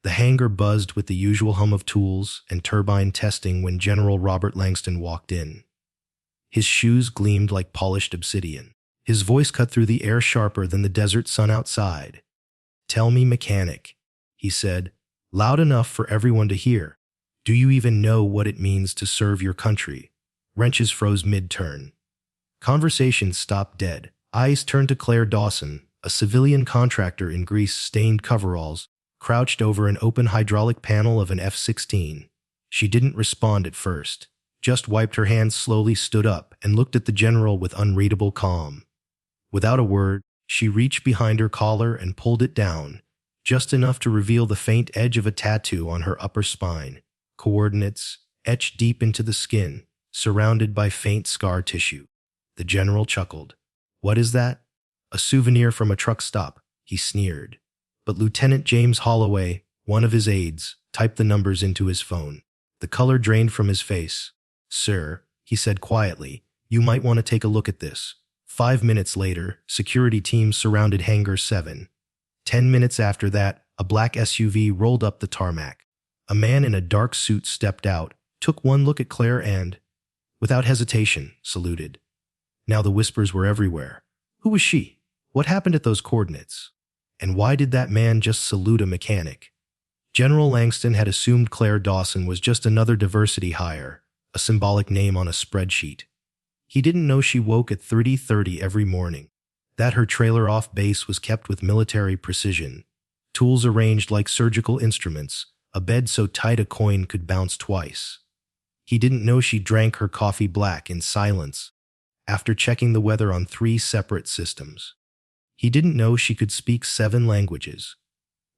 The hangar buzzed with the usual hum of tools and turbine testing when General Robert Langston walked in. His shoes gleamed like polished obsidian. His voice cut through the air sharper than the desert sun outside. "Tell me, mechanic," he said, loud enough for everyone to hear. "Do you even know what it means to serve your country?" Wrenches froze mid-turn. Conversation stopped dead. Eyes turned to Claire Dawson, a civilian contractor in grease-stained coveralls, crouched over an open hydraulic panel of an F-16. She didn't respond at first, just wiped her hands slowly, stood up, and looked at the general with unreadable calm. Without a word, she reached behind her collar and pulled it down, just enough to reveal the faint edge of a tattoo on her upper spine, coordinates etched deep into the skin, surrounded by faint scar tissue. The general chuckled. "What is that?" "A souvenir from a truck stop," he sneered. But Lieutenant James Holloway, one of his aides, typed the numbers into his phone. The color drained from his face. "Sir," he said quietly, "you might want to take a look at this." 5 minutes later, security teams surrounded Hangar 7. 10 minutes after that, a black SUV rolled up the tarmac. A man in a dark suit stepped out, took one look at Claire and, without hesitation, saluted. Now the whispers were everywhere. Who was she? What happened at those coordinates? And why did that man just salute a mechanic? General Langston had assumed Claire Dawson was just another diversity hire, a symbolic name on a spreadsheet. He didn't know she woke at 3:30 every morning, that her trailer off base was kept with military precision, tools arranged like surgical instruments, a bed so tight a coin could bounce twice. He didn't know she drank her coffee black in silence, after checking the weather on 3 separate systems. He didn't know she could speak 7 languages,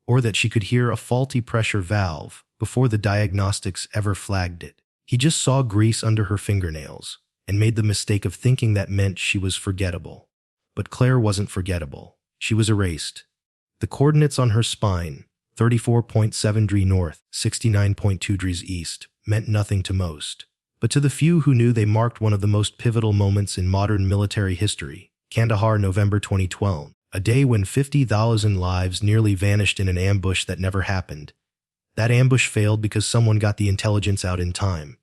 or that she could hear a faulty pressure valve before the diagnostics ever flagged it. He just saw grease under her fingernails and made the mistake of thinking that meant she was forgettable. But Claire wasn't forgettable. She was erased. The coordinates on her spine, 34.7 degrees north, 69.2 degrees east, meant nothing to most. But to the few who knew, they marked one of the most pivotal moments in modern military history. Kandahar, November 2012, a day when 50,000 lives nearly vanished in an ambush that never happened. That ambush failed because someone got the intelligence out in time.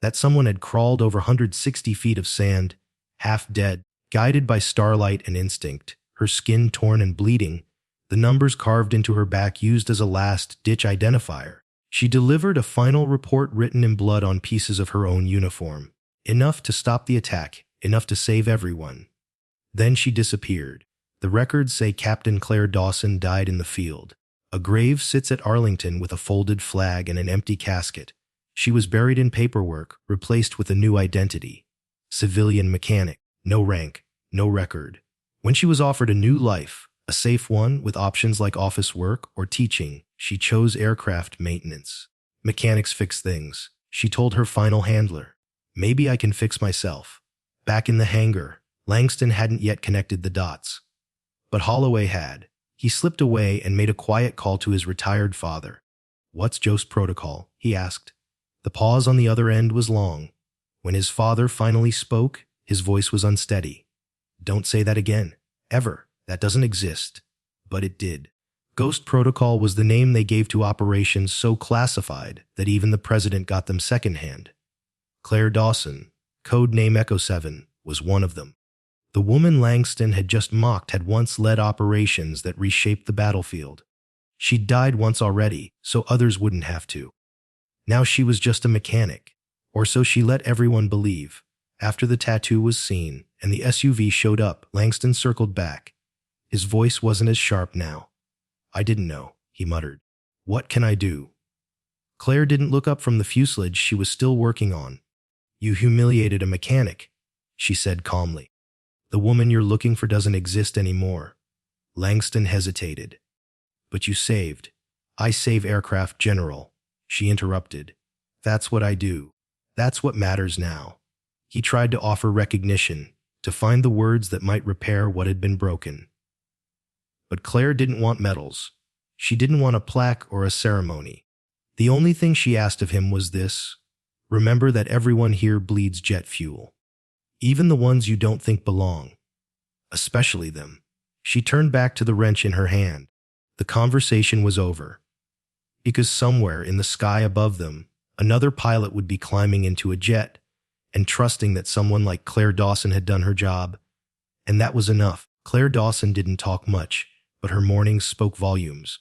That someone had crawled over 160 feet of sand, half dead, guided by starlight and instinct, her skin torn and bleeding, the numbers carved into her back used as a last-ditch identifier. She delivered a final report written in blood on pieces of her own uniform. Enough to stop the attack, enough to save everyone. Then she disappeared. The records say Captain Claire Dawson died in the field. A grave sits at Arlington with a folded flag and an empty casket. She was buried in paperwork, replaced with a new identity. Civilian mechanic, no rank, no record. When she was offered a new life, a safe one with options like office work or teaching, she chose aircraft maintenance. Mechanics fix things, she told her final handler. Maybe I can fix myself. Back in the hangar, Langston hadn't yet connected the dots. But Holloway had. He slipped away and made a quiet call to his retired father. "What's Joe's protocol?" he asked. The pause on the other end was long. When his father finally spoke, his voice was unsteady. "Don't say that again. Ever. That doesn't exist." But it did. Ghost Protocol was the name they gave to operations so classified that even the president got them secondhand. Claire Dawson, code name Echo 7, was one of them. The woman Langston had just mocked had once led operations that reshaped the battlefield. She'd died once already, so others wouldn't have to. Now she was just a mechanic, or so she let everyone believe. After the tattoo was seen and the SUV showed up, Langston circled back. His voice wasn't as sharp now. "I didn't know," he muttered. "What can I do?" Claire didn't look up from the fuselage she was still working on. "You humiliated a mechanic," she said calmly. "The woman you're looking for doesn't exist anymore." Langston hesitated. "But you saved." "I save aircraft, General," she interrupted. "That's what I do. That's what matters now." He tried to offer recognition, to find the words that might repair what had been broken. But Claire didn't want medals. She didn't want a plaque or a ceremony. The only thing she asked of him was this: remember that everyone here bleeds jet fuel. Even the ones you don't think belong. Especially them. She turned back to the wrench in her hand. The conversation was over. because somewhere in the sky above them, another pilot would be climbing into a jet and trusting that someone like Claire Dawson had done her job. And that was enough. Claire Dawson didn't talk much, but her mornings spoke volumes.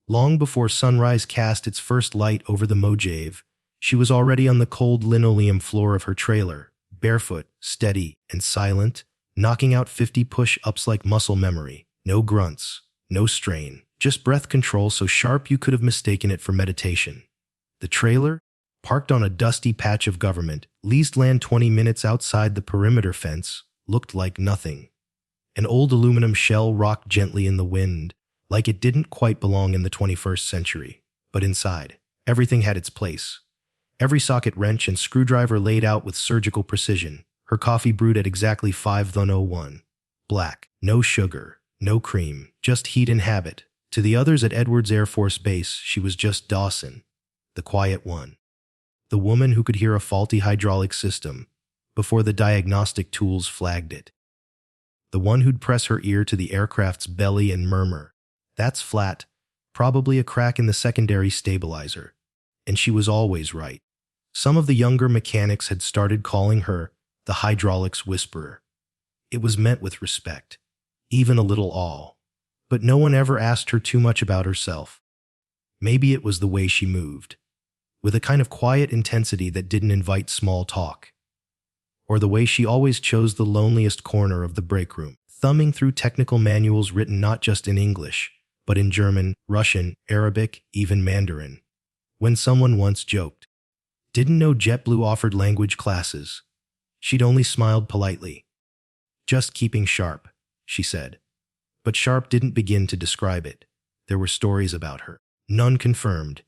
Long before sunrise cast its first light over the Mojave, she was already on the cold linoleum floor of her trailer, barefoot, steady, and silent, knocking out 50 push-ups like muscle memory. No grunts, no strain, just breath control so sharp you could have mistaken it for meditation. The trailer, parked on a dusty patch of government, leased land 20 minutes outside the perimeter fence, looked like nothing. An old aluminum shell rocked gently in the wind, like it didn't quite belong in the 21st century. But inside, everything had its place. Every socket wrench and screwdriver laid out with surgical precision. Her coffee brewed at exactly 5:01. Black, no sugar, no cream, just heat and habit. To the others at Edwards Air Force Base, she was just Dawson, the quiet one. The woman who could hear a faulty hydraulic system before the diagnostic tools flagged it. The one who'd press her ear to the aircraft's belly and murmur, "That's flat, probably a crack in the secondary stabilizer." And she was always right. Some of the younger mechanics had started calling her the hydraulics whisperer. It was meant with respect, even a little awe. But no one ever asked her too much about herself. Maybe it was the way she moved, with a kind of quiet intensity that didn't invite small talk. Or the way she always chose the loneliest corner of the break room, thumbing through technical manuals written not just in English, but in German, Russian, Arabic, even Mandarin. When someone once joked, "Didn't know JetBlue offered language classes," she'd only smiled politely. "Just keeping sharp," she said. But sharp didn't begin to describe it. There were stories about her, none confirmed,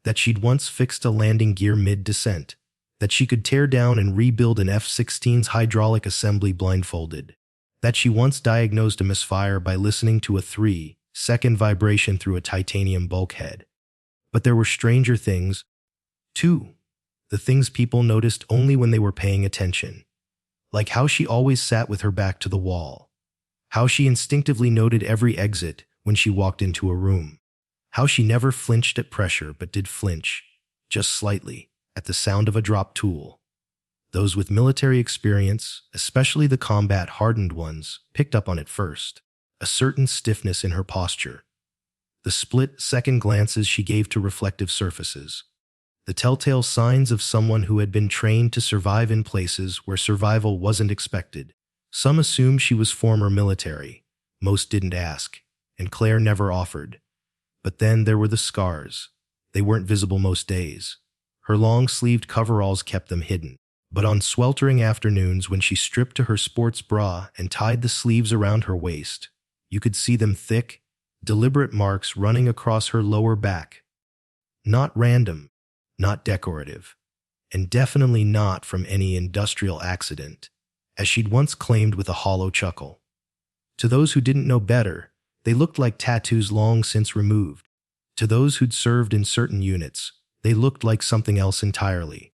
that she'd once fixed a landing gear mid-descent, that she could tear down and rebuild an F-16's hydraulic assembly blindfolded, that she once diagnosed a misfire by listening to a 3-second vibration through a titanium bulkhead. But there were stranger things, too. The things people noticed only when they were paying attention. Like how she always sat with her back to the wall. How she instinctively noted every exit when she walked into a room. How she never flinched at pressure but did flinch, just slightly, at the sound of a dropped tool. Those with military experience, especially the combat-hardened ones, picked up on it first. A certain stiffness in her posture. The split-second glances she gave to reflective surfaces. The telltale signs of someone who had been trained to survive in places where survival wasn't expected. Some assumed she was former military. Most didn't ask, and Claire never offered. But then there were the scars. They weren't visible most days. Her long-sleeved coveralls kept them hidden. But on sweltering afternoons when she stripped to her sports bra and tied the sleeves around her waist, you could see them thick, deliberate marks running across her lower back. Not random, not decorative, and definitely not from any industrial accident, as she'd once claimed with a hollow chuckle. To those who didn't know better, they looked like tattoos long since removed. To those who'd served in certain units, they looked like something else entirely.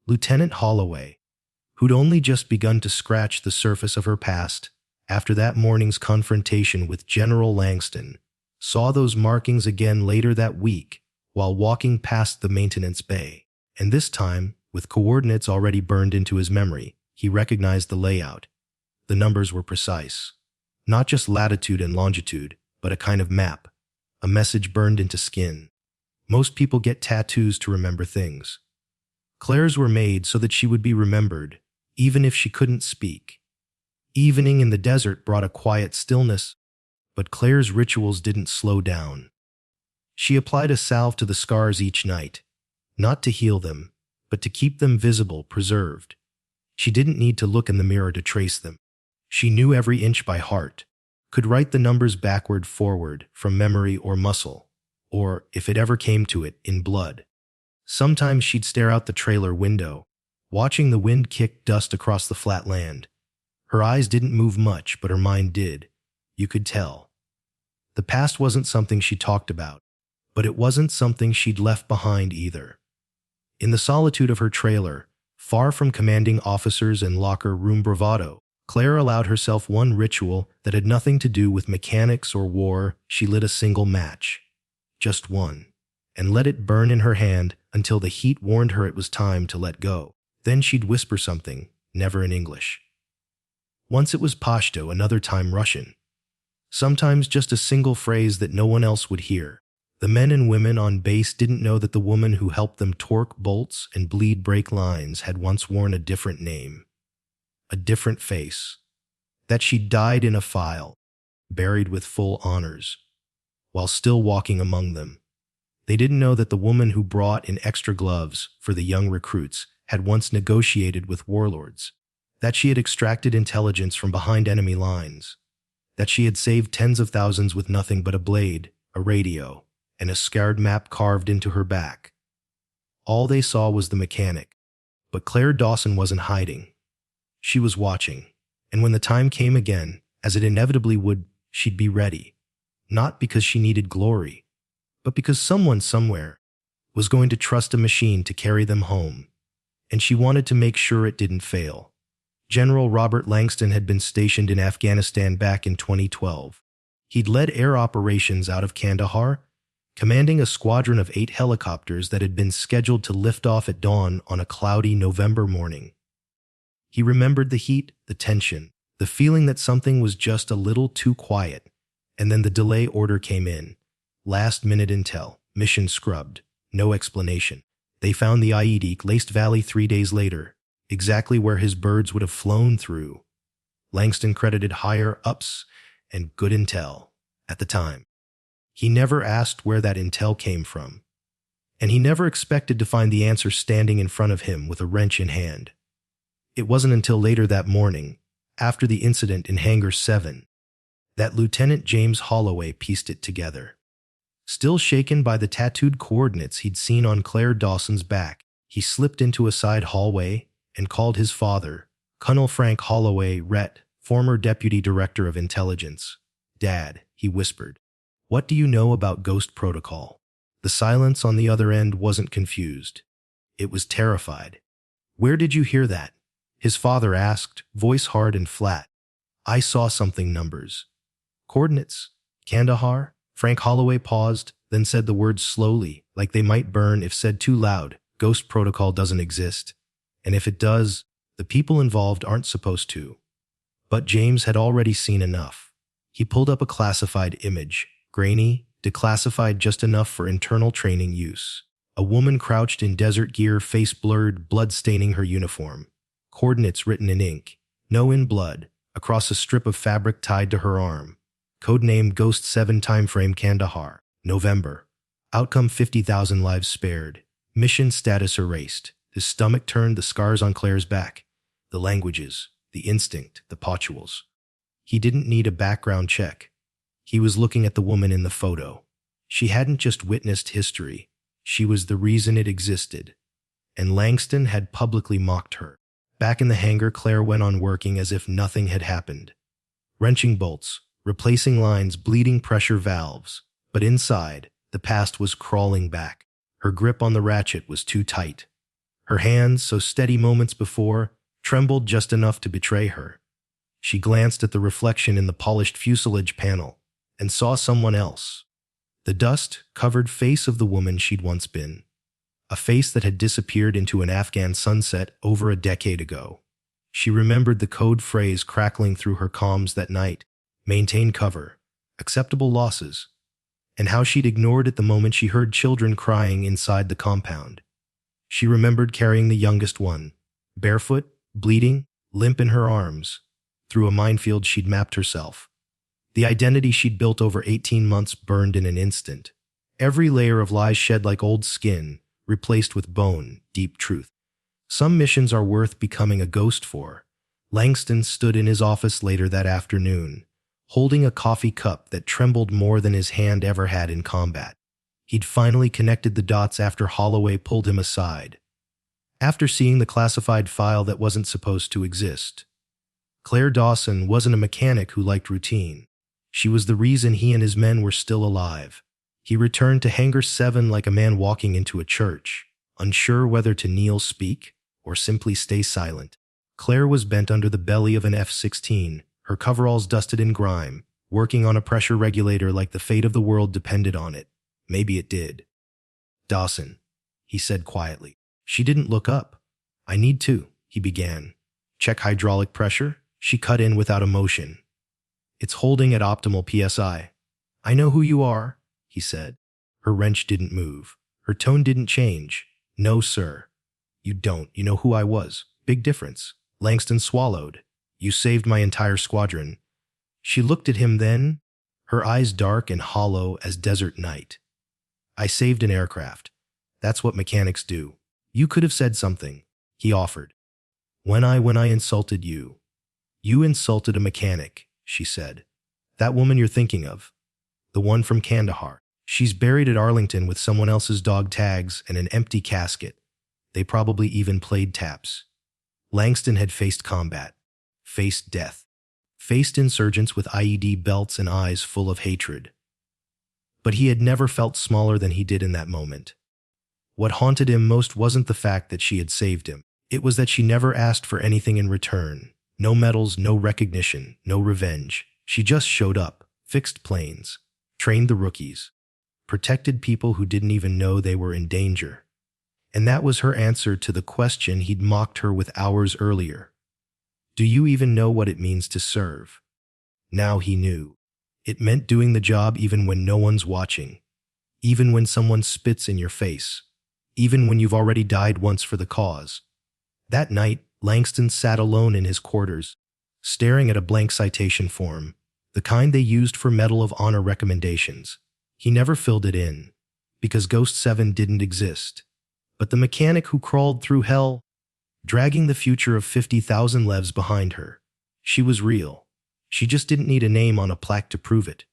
Lieutenant Holloway, who'd only just begun to scratch the surface of her past after that morning's confrontation with General Langston, saw those markings again later that week while walking past the maintenance bay. And this time, with coordinates already burned into his memory, he recognized the layout. The numbers were precise. Not just latitude and longitude, but a kind of map, a message burned into skin. Most people get tattoos to remember things. Claire's were made so that she would be remembered, even if she couldn't speak. Evening in the desert brought a quiet stillness, but Claire's rituals didn't slow down. She applied a salve to the scars each night, not to heal them, but to keep them visible, preserved. She didn't need to look in the mirror to trace them. She knew every inch by heart, could write the numbers backward, forward, from memory or muscle, or, if it ever came to it, in blood. Sometimes she'd stare out the trailer window, watching the wind kick dust across the flat land. Her eyes didn't move much, but her mind did. You could tell. The past wasn't something she talked about, but it wasn't something she'd left behind either. In the solitude of her trailer, far from commanding officers and locker room bravado, Claire allowed herself one ritual that had nothing to do with mechanics or war. She lit a single match. Just one. and let it burn in her hand until the heat warned her it was time to let go. Then she'd whisper something, never in English. Once it was Pashto, another time Russian. Sometimes just a single phrase that no one else would hear. The men and women on base didn't know that the woman who helped them torque bolts and bleed brake lines had once worn a different name, a different face, that she died in a file, buried with full honors, while still walking among them. They didn't know that the woman who brought in extra gloves for the young recruits had once negotiated with warlords, that she had extracted intelligence from behind enemy lines, that she had saved tens of thousands with nothing but a blade, a radio, and a scarred map carved into her back. All they saw was the mechanic, but Claire Dawson wasn't hiding. She was watching, and when the time came again, as it inevitably would, she'd be ready, not because she needed glory, but because someone somewhere was going to trust a machine to carry them home, and she wanted to make sure it didn't fail. General Robert Langston had been stationed in Afghanistan back in 2012. He'd led air operations out of Kandahar, commanding a squadron of 8 helicopters that had been scheduled to lift off at dawn on a cloudy November morning. He remembered the heat, the tension, the feeling that something was just a little too quiet, and then the delay order came in. Last-minute intel, mission scrubbed, no explanation. They found the IED Laced Valley 3 days later, exactly where his birds would have flown through. Langston credited higher-ups and good intel at the time. He never asked where that intel came from, and he never expected to find the answer standing in front of him with a wrench in hand. It wasn't until later that morning, after the incident in Hangar 7, that Lieutenant James Holloway pieced it together. Still shaken by the tattooed coordinates he'd seen on Claire Dawson's back, he slipped into a side hallway and called his father, Colonel Frank Holloway, RET, former Deputy Director of Intelligence. "Dad," he whispered, "what do you know about Ghost Protocol?" The silence on the other end wasn't confused. It was terrified. "Where did you hear that?" his father asked, voice hard and flat. "I saw something numbers." "Coordinates? Kandahar?" Frank Holloway paused, then said the words slowly, like they might burn if said too loud. "Ghost Protocol doesn't exist. And if it does, the people involved aren't supposed to." But James had already seen enough. He pulled up a classified image, grainy, declassified just enough for internal training use. A woman crouched in desert gear, face blurred, blood staining her uniform. Coordinates written in ink, no in blood, across a strip of fabric tied to her arm. Codename Ghost 7, timeframe Kandahar, November. Outcome 50,000 lives spared. Mission status erased. His stomach turned, the scars on Claire's back. The languages, the instinct, the potuals. He didn't need a background check. He was looking at the woman in the photo. She hadn't just witnessed history. She was the reason it existed. And Langston had publicly mocked her. Back in the hangar, Claire went on working as if nothing had happened. Wrenching bolts, replacing lines, bleeding pressure valves. But inside, the past was crawling back. Her grip on the ratchet was too tight. Her hands, so steady moments before, trembled just enough to betray her. She glanced at the reflection in the polished fuselage panel and saw someone else. The dust-covered face of the woman she'd once been. A face that had disappeared into an Afghan sunset over a decade ago. She remembered the code phrase crackling through her comms that night: maintain cover, acceptable losses, and how she'd ignored it the moment she heard children crying inside the compound. She remembered carrying the youngest one, barefoot, bleeding, limp in her arms, through a minefield she'd mapped herself. The identity she'd built over 18 months burned in an instant. Every layer of lies shed like old skin, replaced with bone, deep truth. Some missions are worth becoming a ghost for. Langston stood in his office later that afternoon, holding a coffee cup that trembled more than his hand ever had in combat. He'd finally connected the dots after Holloway pulled him aside. After seeing the classified file that wasn't supposed to exist. Claire Dawson wasn't a mechanic who liked routine. She was the reason he and his men were still alive. He returned to Hangar 7 like a man walking into a church, unsure whether to kneel, speak, or simply stay silent. Claire was bent under the belly of an F-16, her coveralls dusted in grime, working on a pressure regulator like the fate of the world depended on it. Maybe it did. Dawson, he said quietly. She didn't look up. I need to, he began. Check hydraulic pressure? She cut in without emotion. It's holding at optimal PSI. I know who you are, he said. Her wrench didn't move. Her tone didn't change. No, sir. You don't. You know who I was. Big difference. Langston swallowed. You saved my entire squadron. She looked at him then, her eyes dark and hollow as desert night. I saved an aircraft. That's what mechanics do. You could have said something, he offered. When I insulted you. You insulted a mechanic, she said. That woman you're thinking of. The one from Kandahar. She's buried at Arlington with someone else's dog tags and an empty casket. They probably even played taps. Langston had faced combat, faced death, faced insurgents with IED belts and eyes full of hatred. But he had never felt smaller than he did in that moment. What haunted him most wasn't the fact that she had saved him. It was that she never asked for anything in return. No medals, no recognition, no revenge. She just showed up, fixed planes, trained the rookies, protected people who didn't even know they were in danger. And that was her answer to the question he'd mocked her with hours earlier. Do you even know what it means to serve? Now he knew. It meant doing the job even when no one's watching, even when someone spits in your face, even when you've already died once for the cause. That night, Langston sat alone in his quarters, staring at a blank citation form, the kind they used for Medal of Honor recommendations. He never filled it in, because Ghost 7 didn't exist. But the mechanic who crawled through hell, dragging the future of 50,000 levs behind her, she was real. She just didn't need a name on a plaque to prove it.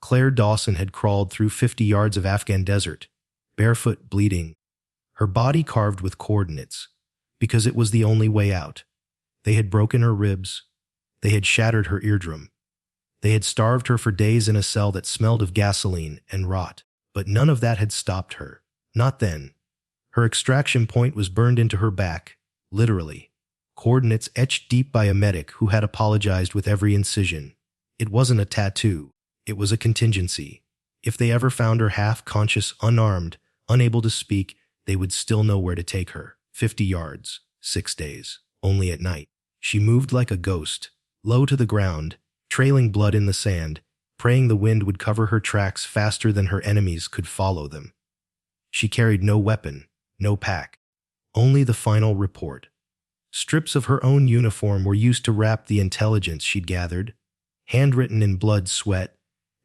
Claire Dawson had crawled through 50 yards of Afghan desert, barefoot, bleeding, her body carved with coordinates, because it was the only way out. They had broken her ribs. They had shattered her eardrum. They had starved her for days in a cell that smelled of gasoline and rot. But none of that had stopped her. Not then. Her extraction point was burned into her back, literally. Coordinates etched deep by a medic who had apologized with every incision. It wasn't a tattoo. It was a contingency. If they ever found her half-conscious, unarmed, unable to speak, they would still know where to take her. 50 yards, 6 days, only at night. She moved like a ghost, low to the ground, trailing blood in the sand, praying the wind would cover her tracks faster than her enemies could follow them. She carried no weapon, no pack, only the final report. Strips of her own uniform were used to wrap the intelligence she'd gathered, handwritten in blood, sweat,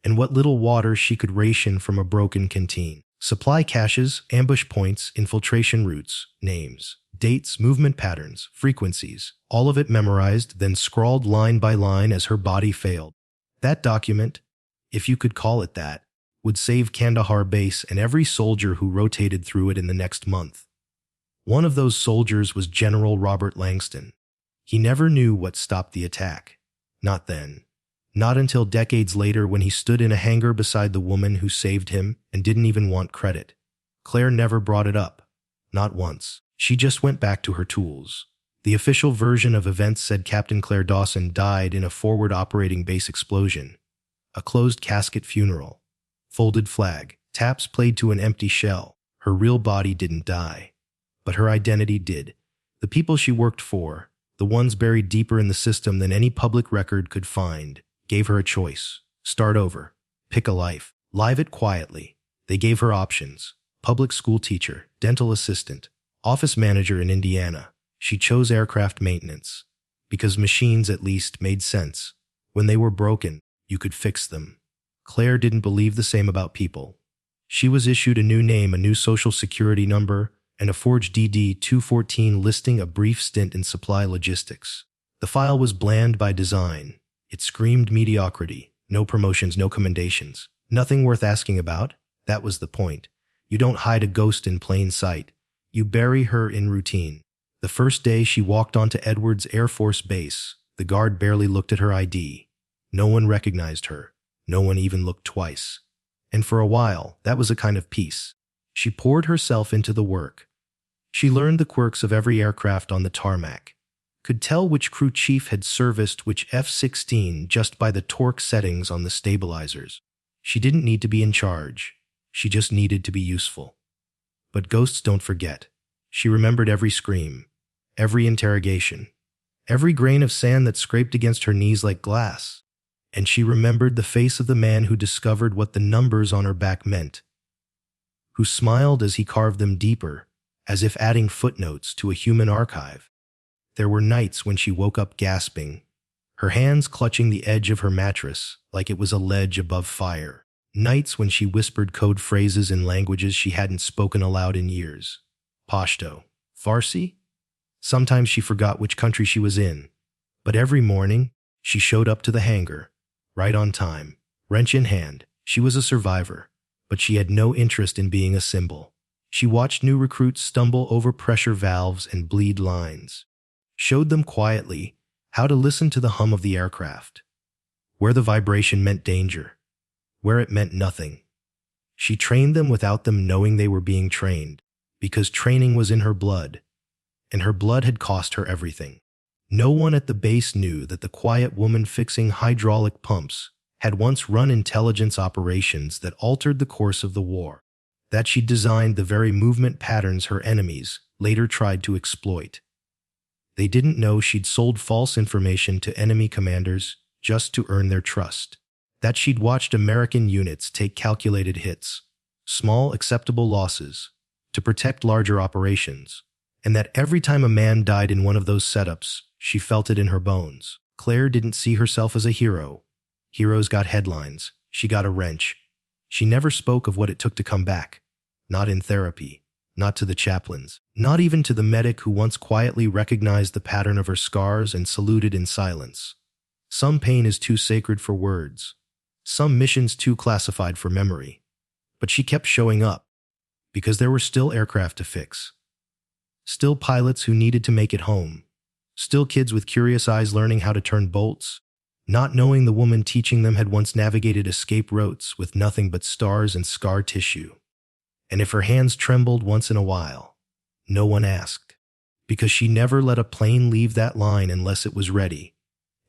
and what little water she could ration from a broken canteen. Supply caches, ambush points, infiltration routes, names, dates, movement patterns, frequencies, all of it memorized, then scrawled line by line as her body failed. That document, if you could call it that, would save Kandahar base and every soldier who rotated through it in the next month. One of those soldiers was General Robert Langston. He never knew what stopped the attack. Not then. Not until decades later when he stood in a hangar beside the woman who saved him and didn't even want credit. Claire never brought it up. Not once. She just went back to her tools. The official version of events said Captain Claire Dawson died in a forward operating base explosion. A closed casket funeral. Folded flag. Taps played to an empty shell. Her real body didn't die. But her identity did. The people she worked for, the ones buried deeper in the system than any public record could find, gave her a choice. Start over. Pick a life. Live it quietly. They gave her options. Public school teacher, dental assistant, office manager in Indiana. She chose aircraft maintenance. Because machines at least made sense. When they were broken, you could fix them. Claire didn't believe the same about people. She was issued a new name, a new social security number, and a forged DD-214 listing a brief stint in supply logistics. The file was bland by design. It screamed mediocrity. No promotions, no commendations. Nothing worth asking about. That was the point. You don't hide a ghost in plain sight. You bury her in routine. The first day she walked onto Edwards Air Force Base, the guard barely looked at her ID. No one recognized her. No one even looked twice. And for a while, that was a kind of peace. She poured herself into the work. She learned the quirks of every aircraft on the tarmac, could tell which crew chief had serviced which F-16 just by the torque settings on the stabilizers. She didn't need to be in charge. She just needed to be useful. But ghosts don't forget. She remembered every scream, every interrogation, every grain of sand that scraped against her knees like glass. And she remembered the face of the man who discovered what the numbers on her back meant, who smiled as he carved them deeper, as if adding footnotes to a human archive. There were nights when she woke up gasping, her hands clutching the edge of her mattress like it was a ledge above fire. Nights when she whispered code phrases in languages she hadn't spoken aloud in years. Pashto, Farsi? Sometimes she forgot which country she was in. But every morning, she showed up to the hangar, right on time, wrench in hand. She was a survivor, but she had no interest in being a symbol. She watched new recruits stumble over pressure valves and bleed lines, showed them quietly how to listen to the hum of the aircraft, where the vibration meant danger, where it meant nothing. She trained them without them knowing they were being trained, because training was in her blood, and her blood had cost her everything. No one at the base knew that the quiet woman fixing hydraulic pumps had once run intelligence operations that altered the course of the war, that she designed the very movement patterns her enemies later tried to exploit. They didn't know she'd sold false information to enemy commanders just to earn their trust, that she'd watched American units take calculated hits, small acceptable losses, to protect larger operations, and that every time a man died in one of those setups, she felt it in her bones. Claire didn't see herself as a hero. Heroes got headlines. She got a wrench. She never spoke of what it took to come back. Not in therapy. Not to the chaplains. Not even to the medic who once quietly recognized the pattern of her scars and saluted in silence. Some pain is too sacred for words. Some missions too classified for memory. But she kept showing up, because there were still aircraft to fix. Still pilots who needed to make it home. Still kids with curious eyes learning how to turn bolts, not knowing the woman teaching them had once navigated escape routes with nothing but stars and scar tissue. And if her hands trembled once in a while, no one asked, because she never let a plane leave that line unless it was ready,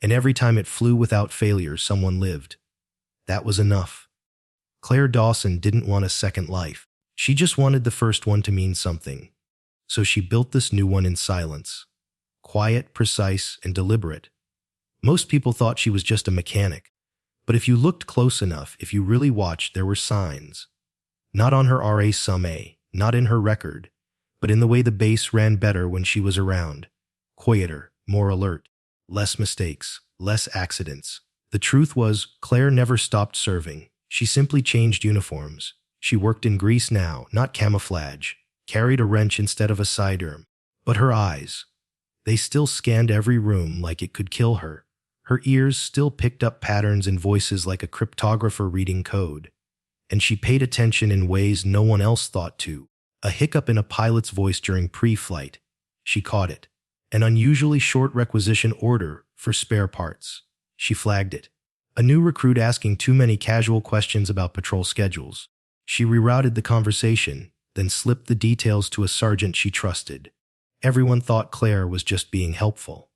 and every time it flew without failure, someone lived. That was enough. Claire Dawson didn't want a second life. She just wanted the first one to mean something. So she built this new one in silence. Quiet, precise, and deliberate. Most people thought she was just a mechanic. But if you looked close enough, if you really watched, there were signs. Not on her RA Sum A, not in her record, but in the way the base ran better when she was around. Quieter, more alert, less mistakes, less accidents. The truth was, Claire never stopped serving. She simply changed uniforms. She worked in grease now, not camouflage, carried a wrench instead of a sidearm. But her eyes, they still scanned every room like it could kill her. Her ears still picked up patterns and voices like a cryptographer reading code. And she paid attention in ways no one else thought to. A hiccup in a pilot's voice during pre-flight. She caught it. An unusually short requisition order for spare parts. She flagged it. A new recruit asking too many casual questions about patrol schedules. She rerouted the conversation, then slipped the details to a sergeant she trusted. Everyone thought Claire was just being helpful.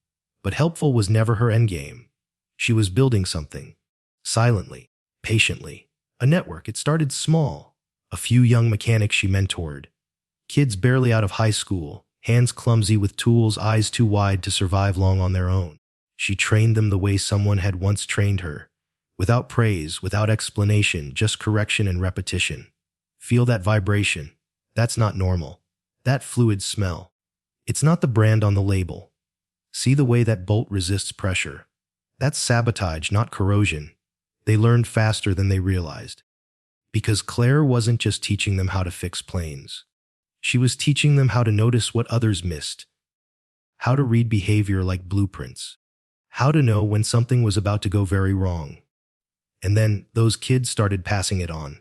But helpful was never her endgame. She was building something. Silently, patiently. A network. It started small. A few young mechanics she mentored. Kids barely out of high school, hands clumsy with tools, eyes too wide to survive long on their own. She trained them the way someone had once trained her. Without praise, without explanation, just correction and repetition. Feel that vibration. That's not normal. That fluid smell. It's not the brand on the label. See the way that bolt resists pressure. That's sabotage, not corrosion. They learned faster than they realized. Because Claire wasn't just teaching them how to fix planes. She was teaching them how to notice what others missed. How to read behavior like blueprints. How to know when something was about to go very wrong. And then those kids started passing it on.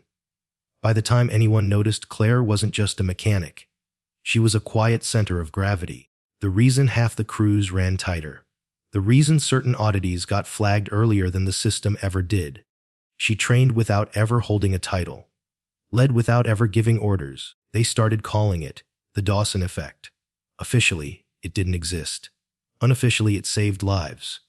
By the time anyone noticed, Claire wasn't just a mechanic. She was a quiet center of gravity. The reason half the crews ran tighter. The reason certain oddities got flagged earlier than the system ever did. She trained without ever holding a title. Led without ever giving orders. They started calling it the Dawson Effect. Officially, it didn't exist. Unofficially, it saved lives.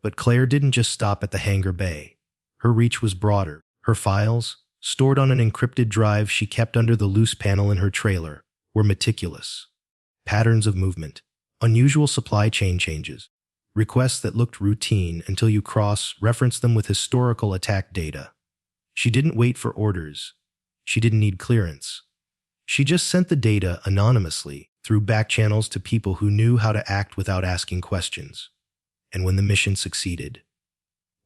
But Claire didn't just stop at the hangar bay. Her reach was broader. Her files, stored on an encrypted drive she kept under the loose panel in her trailer, were meticulous. Patterns of movement, unusual supply chain changes, requests that looked routine until you cross-reference them with historical attack data. She didn't wait for orders. She didn't need clearance. She just sent the data anonymously through back channels to people who knew how to act without asking questions. And when the mission succeeded,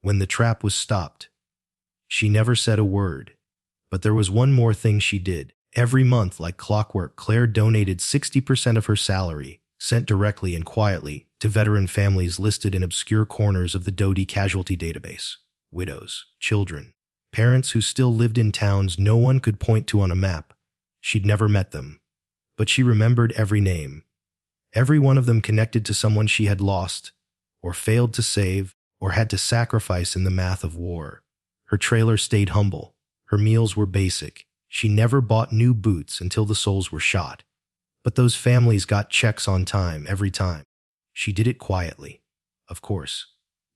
when the trap was stopped, she never said a word. But there was one more thing she did. Every month, like clockwork, Claire donated 60% of her salary, sent directly and quietly, to veteran families listed in obscure corners of the Dodie casualty database. Widows, children, parents who still lived in towns no one could point to on a map. She'd never met them, but she remembered every name. Every one of them connected to someone she had lost, or failed to save, or had to sacrifice in the math of war. Her trailer stayed humble. Her meals were basic. She never bought new boots until the soles were shot. But those families got checks on time every time. She did it quietly, of course,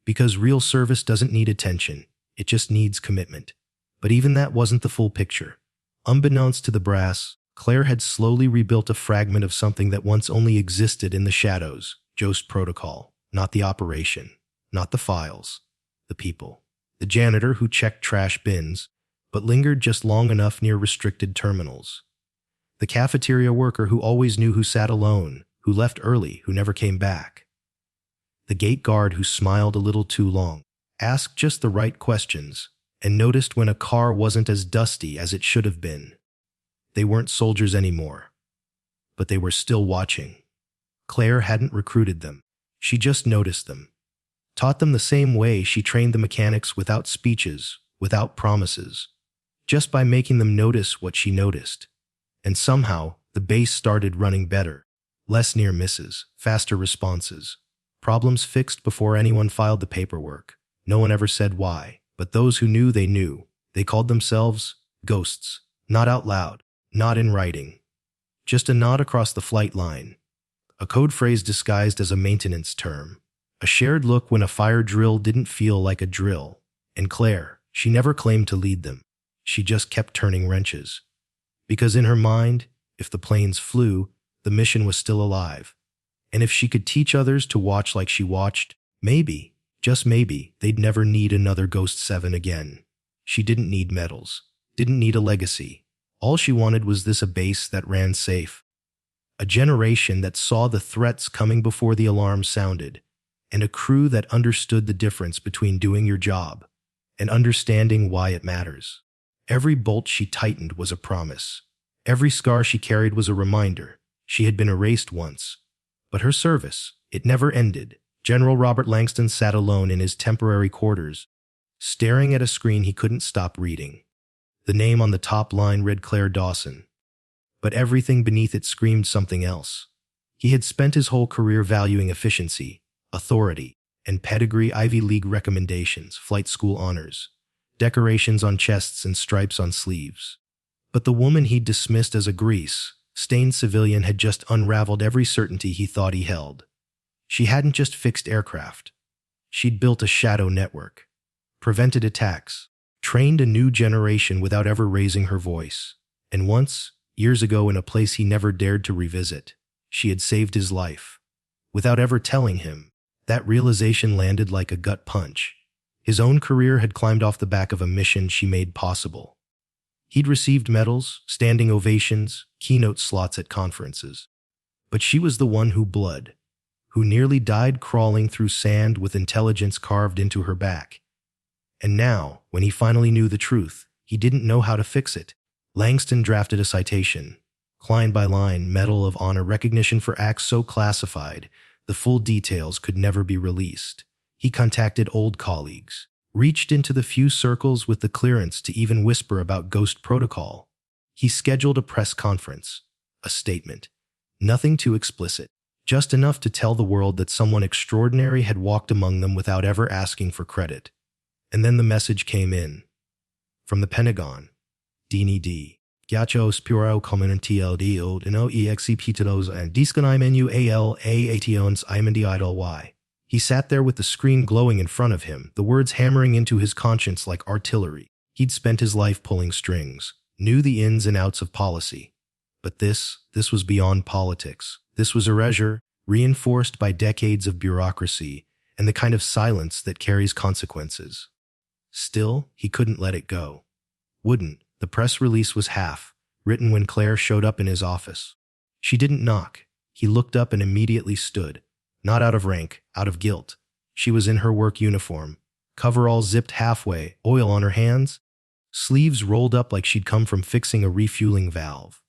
because real service doesn't need attention. It just needs commitment. But even that wasn't the full picture. Unbeknownst to the brass, Claire had slowly rebuilt a fragment of something that once only existed in the shadows. Ghost Protocol. Not the operation, not the files, the people. The janitor who checked trash bins, but lingered just long enough near restricted terminals. The cafeteria worker who always knew who sat alone, who left early, who never came back. The gate guard who smiled a little too long, asked just the right questions, and noticed when a car wasn't as dusty as it should have been. They weren't soldiers anymore, but they were still watching. Claire hadn't recruited them. She just noticed them. Taught them the same way she trained the mechanics, without speeches, without promises. Just by making them notice what she noticed. And somehow, the base started running better. Less near misses, faster responses. Problems fixed before anyone filed the paperwork. No one ever said why, but those who knew they knew. They called themselves ghosts. Not out loud, not in writing. Just a nod across the flight line. A code phrase disguised as a maintenance term. A shared look when a fire drill didn't feel like a drill. And Claire, she never claimed to lead them. She just kept turning wrenches. Because in her mind, if the planes flew, the mission was still alive. And if she could teach others to watch like she watched, maybe, just maybe, they'd never need another Ghost 7 again. She didn't need medals, didn't need a legacy. All she wanted was a base that ran safe. A generation that saw the threats coming before the alarm sounded, and a crew that understood the difference between doing your job and understanding why it matters. Every bolt she tightened was a promise. Every scar she carried was a reminder. She had been erased once. But her service, it never ended. General Robert Langston sat alone in his temporary quarters, staring at a screen he couldn't stop reading. The name on the top line read Claire Dawson. But everything beneath it screamed something else. He had spent his whole career valuing efficiency, authority, and pedigree, Ivy League recommendations, flight school honors, decorations on chests and stripes on sleeves. But the woman he'd dismissed as a grease-stained civilian had just unraveled every certainty he thought he held. She hadn't just fixed aircraft. She'd built a shadow network, prevented attacks, trained a new generation without ever raising her voice. And once, years ago in a place he never dared to revisit, she had saved his life. Without ever telling him, that realization landed like a gut punch. His own career had climbed off the back of a mission she made possible. He'd received medals, standing ovations, keynote slots at conferences. But she was the one who nearly died crawling through sand with intelligence carved into her back. And now, when he finally knew the truth, he didn't know how to fix it. Langston drafted a citation, line by line, Medal of Honor recognition for acts so classified, the full details could never be released. He contacted old colleagues, reached into the few circles with the clearance to even whisper about Ghost Protocol. He scheduled a press conference, a statement. Nothing too explicit, just enough to tell the world that someone extraordinary had walked among them without ever asking for credit. And then the message came in. From the Pentagon. Dini D. Gacho Spiro Community Old no EXCPTOs and Discanai Menu ALAATONS Imandi Idol Y. He sat there with the screen glowing in front of him, the words hammering into his conscience like artillery. He'd spent his life pulling strings, knew the ins and outs of policy. But this was beyond politics. This was erasure, reinforced by decades of bureaucracy and the kind of silence that carries consequences. Still, he couldn't let it go. Wouldn't. The press release was half, written when Claire showed up in his office. She didn't knock. He looked up and immediately stood. Not out of rank, out of guilt. She was in her work uniform, coverall zipped halfway, oil on her hands, sleeves rolled up like she'd come from fixing a refueling valve.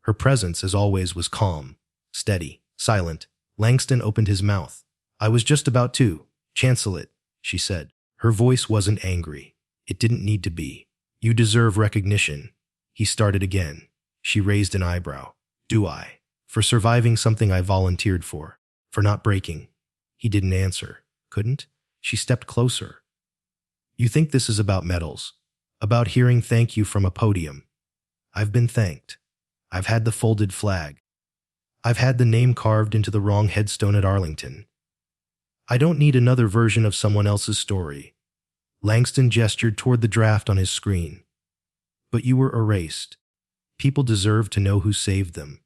Her presence, as always, was calm, steady, silent. Langston opened his mouth. "I was just about to chancel it," she said. Her voice wasn't angry. It didn't need to be. "You deserve recognition." He started again. She raised an eyebrow. "Do I? For surviving something I volunteered for. For not breaking." He didn't answer. Couldn't? She stepped closer. "You think this is about medals? About hearing thank you from a podium? I've been thanked. I've had the folded flag. I've had the name carved into the wrong headstone at Arlington. I don't need another version of someone else's story." Langston gestured toward the draft on his screen. "But you were erased. People deserve to know who saved them."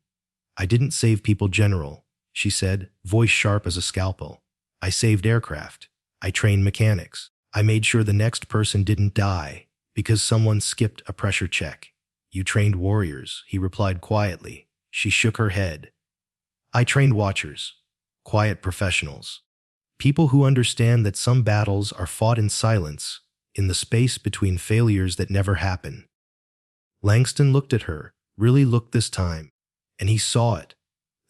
"I didn't save people, General," she said, voice sharp as a scalpel. "I saved aircraft. I trained mechanics. I made sure the next person didn't die because someone skipped a pressure check." "You trained warriors," he replied quietly. She shook her head. "I trained watchers. Quiet professionals. People who understand that some battles are fought in silence, in the space between failures that never happen." Langston looked at her, really looked this time, and he saw it.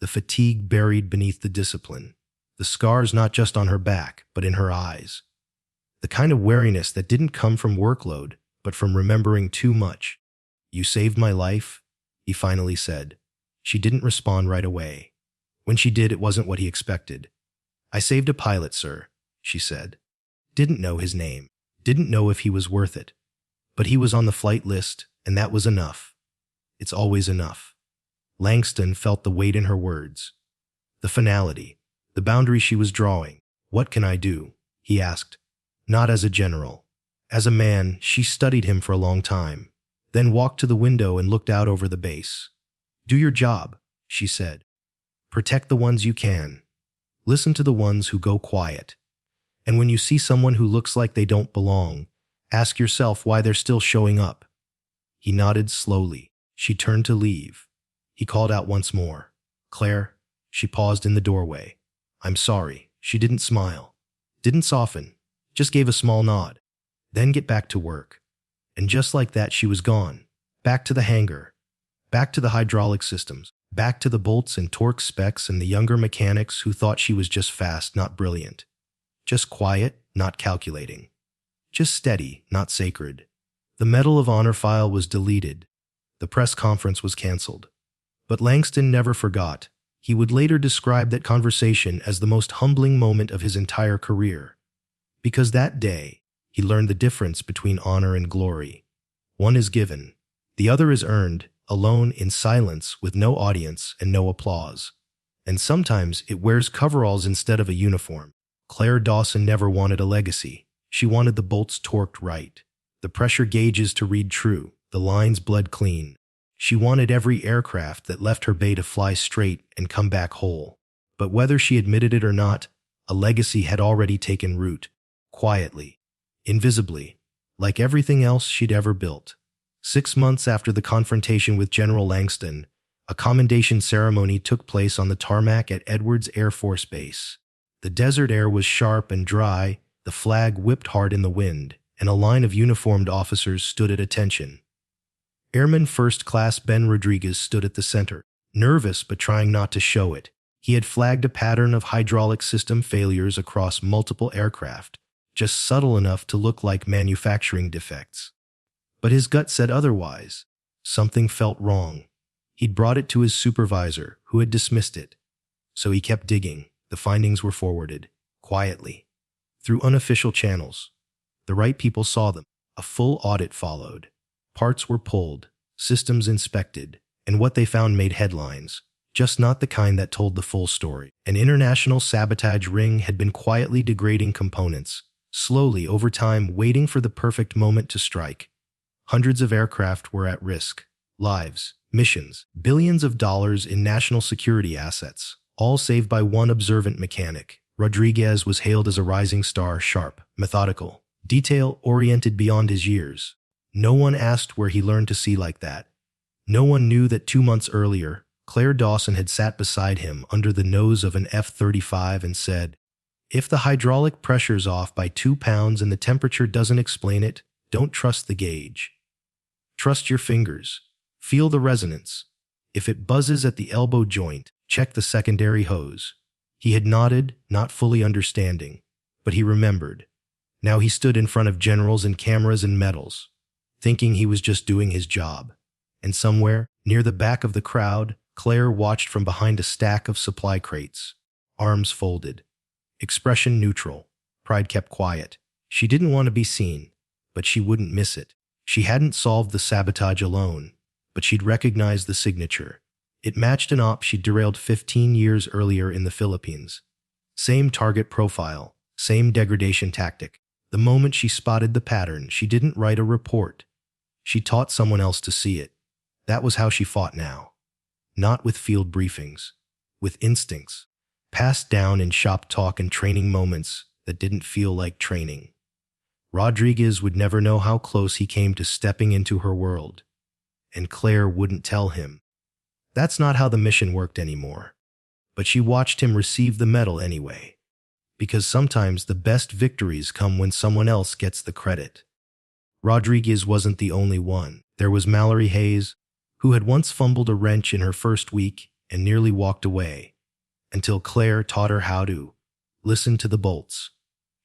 The fatigue buried beneath the discipline. The scars not just on her back, but in her eyes. The kind of weariness that didn't come from workload, but from remembering too much. "You saved my life," he finally said. She didn't respond right away. When she did, it wasn't what he expected. "I saved a pilot, sir," she said. Didn't know his name. Didn't know if he was worth it. But he was on the flight list, and that was enough. It's always enough. Langston felt the weight in her words. The finality. The boundary she was drawing. "What can I do?" he asked. Not as a general. As a man, she studied him for a long time, then walked to the window and looked out over the base. "Do your job," she said. "Protect the ones you can. Listen to the ones who go quiet. And when you see someone who looks like they don't belong, ask yourself why they're still showing up." He nodded slowly. She turned to leave. He called out once more. "Claire." She paused in the doorway. "I'm sorry." She didn't smile. Didn't soften. Just gave a small nod. Then get back to work. And just like that, she was gone. Back to the hangar. Back to the hydraulic systems. Back to the bolts and torque specs and the younger mechanics who thought she was just fast, not brilliant. Just quiet, not calculating. Just steady, not sacred. The Medal of Honor file was deleted. The press conference was canceled. But Langston never forgot. He would later describe that conversation as the most humbling moment of his entire career. Because that day, he learned the difference between honor and glory. One is given. The other is earned, alone in silence with no audience and no applause. And sometimes it wears coveralls instead of a uniform. Claire Dawson never wanted a legacy. She wanted the bolts torqued right, the pressure gauges to read true, the lines bled clean. She wanted every aircraft that left her bay to fly straight and come back whole. But whether she admitted it or not, a legacy had already taken root, quietly, invisibly, like everything else she'd ever built. 6 months after the confrontation with General Langston, a commendation ceremony took place on the tarmac at Edwards Air Force Base. The desert air was sharp and dry, the flag whipped hard in the wind, and a line of uniformed officers stood at attention. Airman First Class Ben Rodriguez stood at the center, nervous but trying not to show it. He had flagged a pattern of hydraulic system failures across multiple aircraft, just subtle enough to look like manufacturing defects. But his gut said otherwise. Something felt wrong. He'd brought it to his supervisor, who had dismissed it. So he kept digging. The findings were forwarded, quietly, through unofficial channels. The right people saw them. A full audit followed. Parts were pulled, systems inspected, and what they found made headlines, just not the kind that told the full story. An international sabotage ring had been quietly degrading components, slowly over time waiting for the perfect moment to strike. Hundreds of aircraft were at risk. Lives, missions, billions of dollars in national security assets, all saved by one observant mechanic. Rodriguez was hailed as a rising star, sharp, methodical, detail-oriented beyond his years. No one asked where he learned to see like that. No one knew that 2 months earlier, Claire Dawson had sat beside him under the nose of an F-35 and said, "If the hydraulic pressure's off by 2 pounds and the temperature doesn't explain it, don't trust the gauge. Trust your fingers. Feel the resonance. If it buzzes at the elbow joint, check the secondary hose." He had nodded, not fully understanding, but he remembered. Now he stood in front of generals and cameras and medals, thinking he was just doing his job. And somewhere, near the back of the crowd, Claire watched from behind a stack of supply crates, arms folded, expression neutral, pride kept quiet. She didn't want to be seen, but she wouldn't miss it. She hadn't solved the sabotage alone, but she'd recognized the signature. It matched an op she'd derailed 15 years earlier in the Philippines. Same target profile, same degradation tactic. The moment she spotted the pattern, she didn't write a report. She taught someone else to see it. That was how she fought now. Not with field briefings, with instincts, passed down in shop talk and training moments that didn't feel like training. Rodriguez would never know how close he came to stepping into her world, and Claire wouldn't tell him. That's not how the mission worked anymore. But she watched him receive the medal anyway, because sometimes the best victories come when someone else gets the credit. Rodriguez wasn't the only one. There was Mallory Hayes, who had once fumbled a wrench in her first week and nearly walked away, until Claire taught her how to listen to the bolts.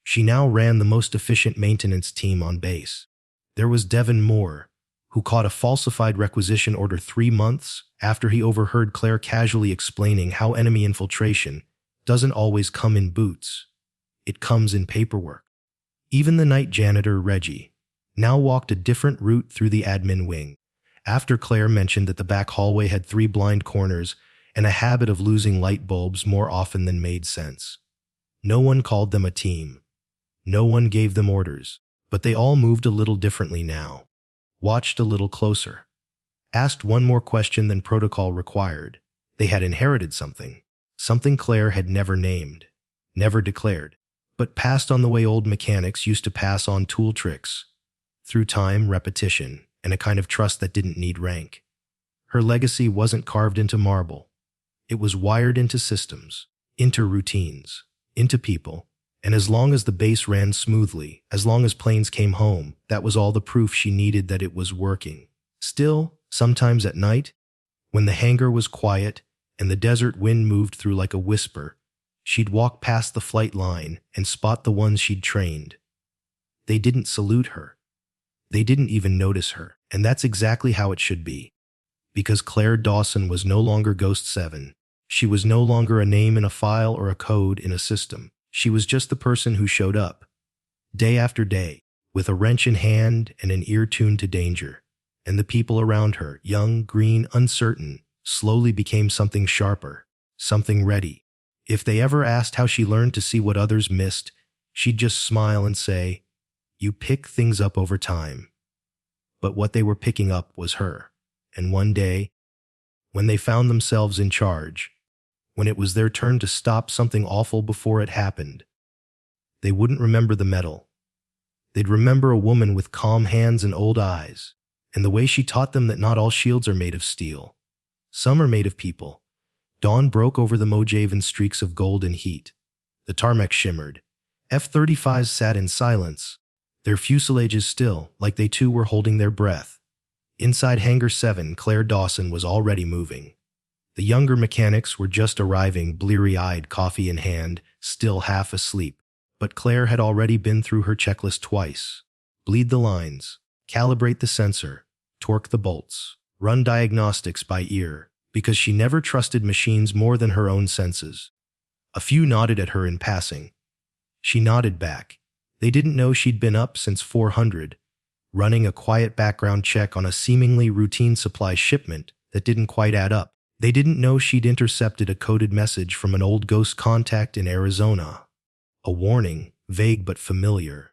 She now ran the most efficient maintenance team on base. There was Devin Moore, who caught a falsified requisition order 3 months after he overheard Claire casually explaining how enemy infiltration doesn't always come in boots. It comes in paperwork. Even the night janitor, Reggie, now walked a different route through the admin wing. After Claire mentioned that the back hallway had 3 blind corners and a habit of losing light bulbs more often than made sense. No one called them a team. No one gave them orders, but they all moved a little differently now. Watched a little closer. Asked one more question than protocol required. They had inherited something. Something Claire had never named, never declared, but passed on the way old mechanics used to pass on tool tricks. Through time, repetition, and a kind of trust that didn't need rank. Her legacy wasn't carved into marble. It was wired into systems, into routines, into people. And as long as the base ran smoothly, as long as planes came home, that was all the proof she needed that it was working. Still, sometimes at night, when the hangar was quiet and the desert wind moved through like a whisper, she'd walk past the flight line and spot the ones she'd trained. They didn't salute her. They didn't even notice her. And that's exactly how it should be. Because Claire Dawson was no longer Ghost 7. She was no longer a name in a file or a code in a system. She was just the person who showed up, day after day, with a wrench in hand and an ear tuned to danger. And the people around her, young, green, uncertain, slowly became something sharper, something ready. If they ever asked how she learned to see what others missed, she'd just smile and say, "You pick things up over time." But what they were picking up was her. And one day, when they found themselves in charge, when it was their turn to stop something awful before it happened, they wouldn't remember the medal. They'd remember a woman with calm hands and old eyes, and the way she taught them that not all shields are made of steel. Some are made of people. Dawn broke over the Mojave in streaks of gold and heat. The tarmac shimmered. F-35s sat in silence, their fuselages still, like they too were holding their breath. Inside Hangar 7, Claire Dawson was already moving. The younger mechanics were just arriving, bleary-eyed, coffee in hand, still half asleep. But Claire had already been through her checklist twice. Bleed the lines, calibrate the sensor, torque the bolts, run diagnostics by ear, because she never trusted machines more than her own senses. A few nodded at her in passing. She nodded back. They didn't know she'd been up since 400, running a quiet background check on a seemingly routine supply shipment that didn't quite add up. They didn't know she'd intercepted a coded message from an old ghost contact in Arizona. A warning, vague but familiar.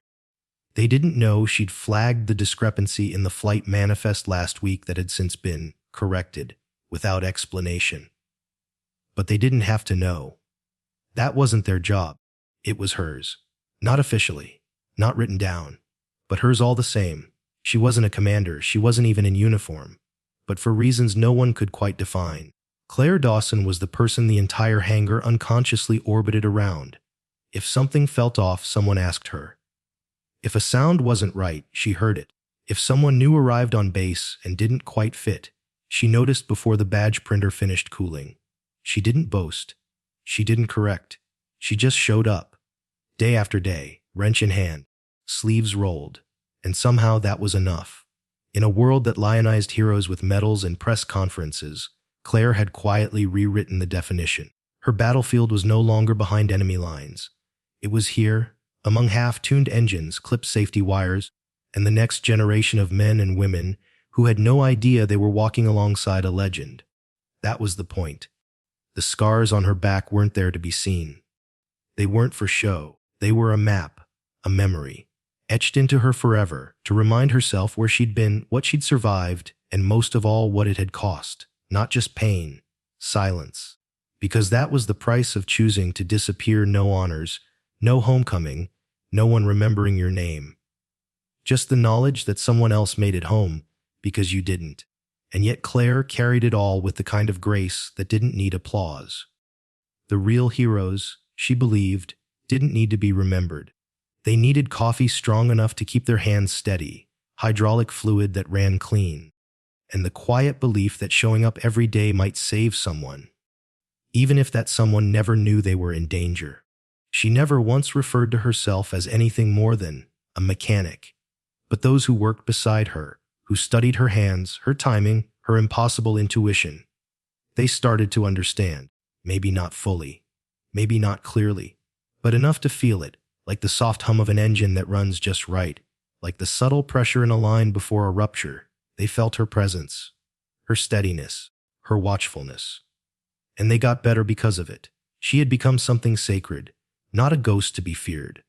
They didn't know she'd flagged the discrepancy in the flight manifest last week that had since been corrected without explanation. But they didn't have to know. That wasn't their job. It was hers. Not officially, not written down, but hers all the same. She wasn't a commander, she wasn't even in uniform, but for reasons no one could quite define. Claire Dawson was the person the entire hangar unconsciously orbited around. If something felt off, someone asked her. If a sound wasn't right, she heard it. If someone new arrived on base and didn't quite fit, she noticed before the badge printer finished cooling. She didn't boast. She didn't correct. She just showed up. Day after day, wrench in hand, sleeves rolled, and somehow that was enough. In a world that lionized heroes with medals and press conferences, Claire had quietly rewritten the definition. Her battlefield was no longer behind enemy lines. It was here, among half-tuned engines, clipped safety wires, and the next generation of men and women who had no idea they were walking alongside a legend. That was the point. The scars on her back weren't there to be seen. They weren't for show. They were a map, a memory, etched into her forever to remind herself where she'd been, what she'd survived, and most of all, what it had cost. Not just pain, silence. Because that was the price of choosing to disappear. No honors, no homecoming, no one remembering your name. Just the knowledge that someone else made it home because you didn't. And yet Claire carried it all with the kind of grace that didn't need applause. The real heroes, she believed, didn't need to be remembered. They needed coffee strong enough to keep their hands steady, hydraulic fluid that ran clean, and the quiet belief that showing up every day might save someone, even if that someone never knew they were in danger. She never once referred to herself as anything more than a mechanic, but those who worked beside her, who studied her hands, her timing, her impossible intuition, they started to understand, maybe not fully, maybe not clearly, but enough to feel it, like the soft hum of an engine that runs just right, like the subtle pressure in a line before a rupture. They felt her presence, her steadiness, her watchfulness. And they got better because of it. She had become something sacred, not a ghost to be feared,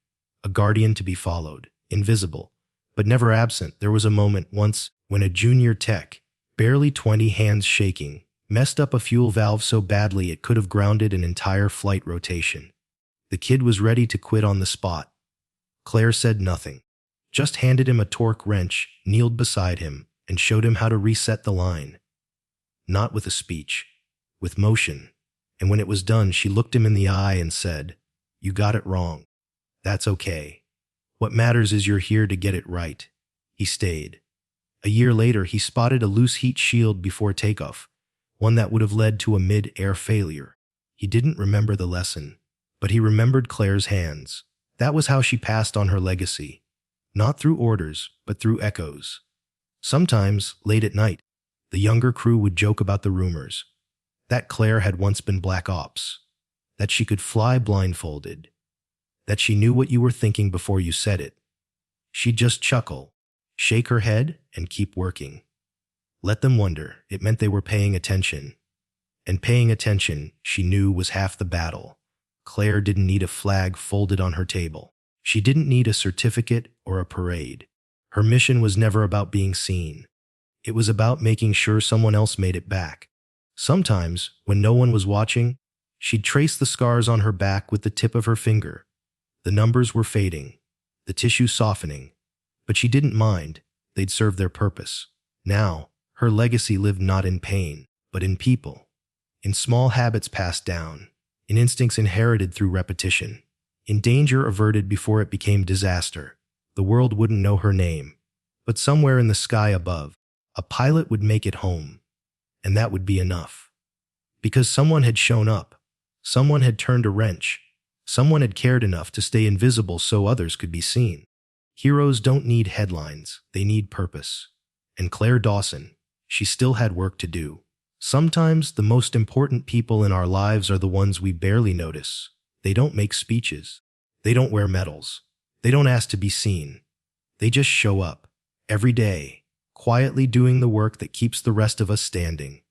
a guardian to be followed, invisible, but never absent. There was a moment once when a junior tech, barely 20, hands shaking, messed up a fuel valve so badly it could have grounded an entire flight rotation. The kid was ready to quit on the spot. Claire said nothing, just handed him a torque wrench, kneeled beside him, and showed him how to reset the line. Not with a speech, with motion. And when it was done, she looked him in the eye and said, "You got it wrong. That's okay. What matters is you're here to get it right." He stayed. A year later, he spotted a loose heat shield before takeoff, one that would have led to a mid-air failure. He didn't remember the lesson, but he remembered Claire's hands. That was how she passed on her legacy. Not through orders, but through echoes. Sometimes, late at night, the younger crew would joke about the rumors that Claire had once been Black Ops, that she could fly blindfolded, that she knew what you were thinking before you said it. She'd just chuckle, shake her head, and keep working. Let them wonder. It meant they were paying attention. And paying attention, she knew, was half the battle. Claire didn't need a flag folded on her table. She didn't need a certificate or a parade. Her mission was never about being seen. It was about making sure someone else made it back. Sometimes, when no one was watching, she'd trace the scars on her back with the tip of her finger. The numbers were fading, the tissue softening, but she didn't mind. They'd served their purpose. Now, her legacy lived not in pain, but in people, in small habits passed down, in instincts inherited through repetition, in danger averted before it became disaster. The world wouldn't know her name, but somewhere in the sky above, a pilot would make it home, and that would be enough. Because someone had shown up, someone had turned a wrench, someone had cared enough to stay invisible so others could be seen. Heroes don't need headlines, they need purpose. And Claire Dawson, she still had work to do. Sometimes the most important people in our lives are the ones we barely notice. They don't make speeches. They don't wear medals. They don't ask to be seen. They just show up, every day, quietly doing the work that keeps the rest of us standing.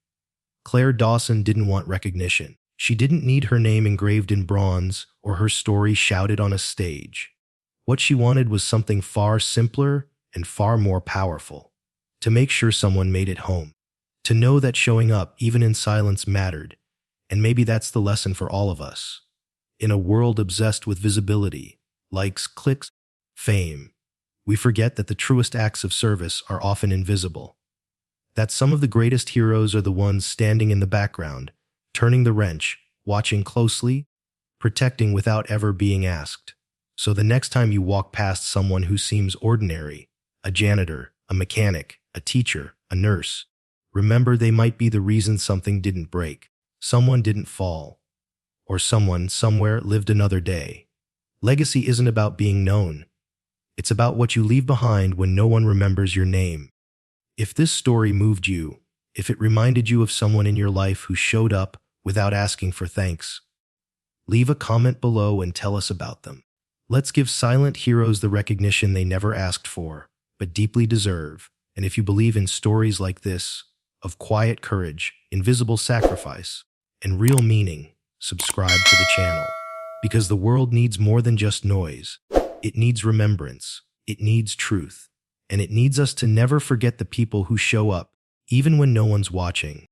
Claire Dawson didn't want recognition. She didn't need her name engraved in bronze or her story shouted on a stage. What she wanted was something far simpler and far more powerful. To make sure someone made it home. To know that showing up, even in silence, mattered. And maybe that's the lesson for all of us. In a world obsessed with visibility, likes, clicks, fame, we forget that the truest acts of service are often invisible. That some of the greatest heroes are the ones standing in the background, turning the wrench, watching closely, protecting without ever being asked. So the next time you walk past someone who seems ordinary, a janitor, a mechanic, a teacher, a nurse, remember they might be the reason something didn't break, someone didn't fall, or someone somewhere lived another day. Legacy isn't about being known. It's about what you leave behind when no one remembers your name. If this story moved you, if it reminded you of someone in your life who showed up without asking for thanks, leave a comment below and tell us about them. Let's give silent heroes the recognition they never asked for, but deeply deserve. And if you believe in stories like this, of quiet courage, invisible sacrifice, and real meaning, subscribe to the channel. Because the world needs more than just noise. It needs remembrance. It needs truth. And it needs us to never forget the people who show up, even when no one's watching.